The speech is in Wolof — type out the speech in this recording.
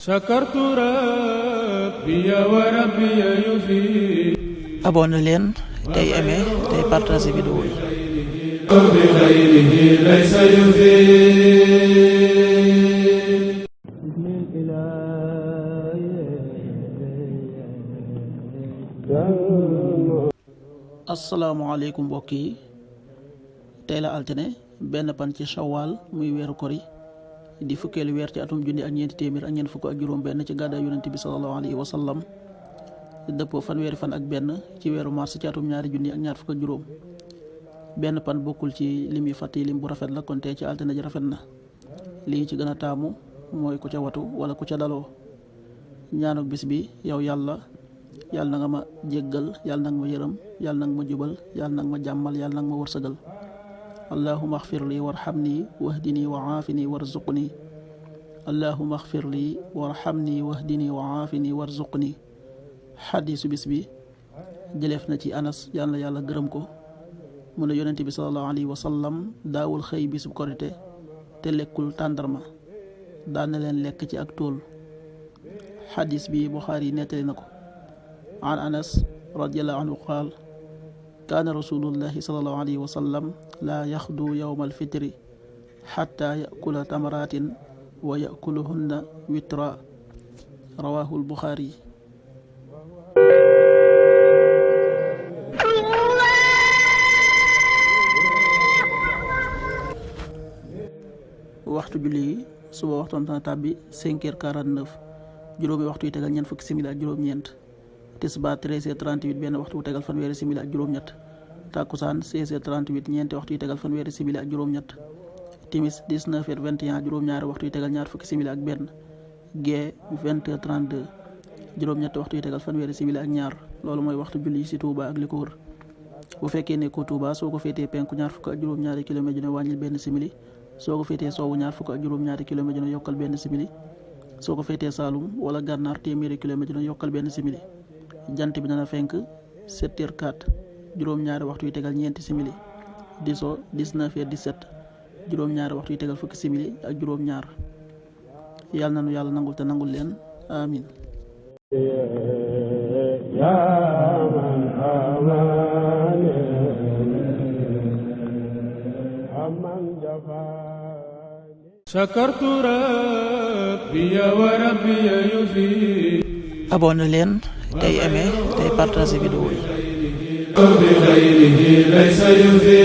sakartu rabbi wa rabbi yufi. abonné leen tey aimé tey partagé vidéo yi. bi xayrihi laysa yufi. asalaamaaleykum mbokk yi, tey la altine benn pan ci shawwal muy weeru kori di fukkeelu weer ci atum junni ak ñeenti téeméer ak ñeent fukk ak juróom benn ci gàddaay yonent bi sallallahu alayhi wa sallam, dëppoo fanweeri fan ak benn ci weeru mars ci atum ñaari junni ak ñaar fukk ak juróom. benn pan bokkul ci lim yu fàtt yi lim bu rafet la, kon tey ci altine ji rafet na. lii ci gën a taamu mooy ku ca watu wala ku ca daloo. ñaanuk bis bi: yow yàlla na nga ma jéggal, yàlla na nga ma yërëm, yàlla na nga ma jubal, yàlla na nga ma jàmmal, yàlla na nga ma wërsëgal. allahumma axfir lii warxamni wahdini wa aafini warzuqni. allahumma axfir lii warxamni wahdini wa aafini warzuqni. xadiisu bis bi jëleef na ci Anas, yàlla yàlla gërëm ko, mu ne yonent bi sallallahu alayhi wa sallam daawul xëy bisub korite te lekkul tàndarma, daan na leen lekk ci ak tool. xadiis bi Buxaari nettali na ko. an Anas radiyallahu anhu qaal: kaana rasulullahi sallallahu alayhi wa sallam laa yaxdu yowma alfitri xatta yakula tamaratin wa yakuluhunna witra. rawahu albuxaari. waxtu julli yi: suba waxtoom dana tàbbi 5h49, juróomi waxtu yi tegal ñeent fukki simili ak juróom-ñeent. tisbaar 13h38, benn waxtu wu tegal fanweeri simili ak juróom-ñett. takkusaan 16h38, ñeenti waxtu yi tegal fanweeri simili ak juróom-ñett. timis 19h21, juróom-ñaari waxtu yi tegal ñaar fukki simili ak benn. gee 20h32, juróom-ñetti waxtu yi tegal fanweeri simili ak ñaar. loolu mooy waxtu julli ci Touba ak li ko wër. bu fekkee ne ko Touba soo ko féetee penku ñaar fukk ak juróom-ñaari kilomètre ju ne wàññil benn simili. soo ko féetee soowu ñaar fukk ak juróom-ñaari kilomètre ju ne yokkal benn simili. soo ko féetee Saalum wala Gànnaar téeméeri kilomètre ju ne yokkal benn simili. jant bi dana fenk 7h04, juróom-ñaari waxtu yi tegal ñeenti simili. di so 19h17, juróom-ñaari waxtu yi tegal fukki simili ak juróom-ñaar. yàlla na nu yàlla nangul te nangul leen, amin. sakartu rabbi wa rabbi yufi. abonné leen tey aimé tey partagé vidéo yi. bi xayrihi laysa yufi.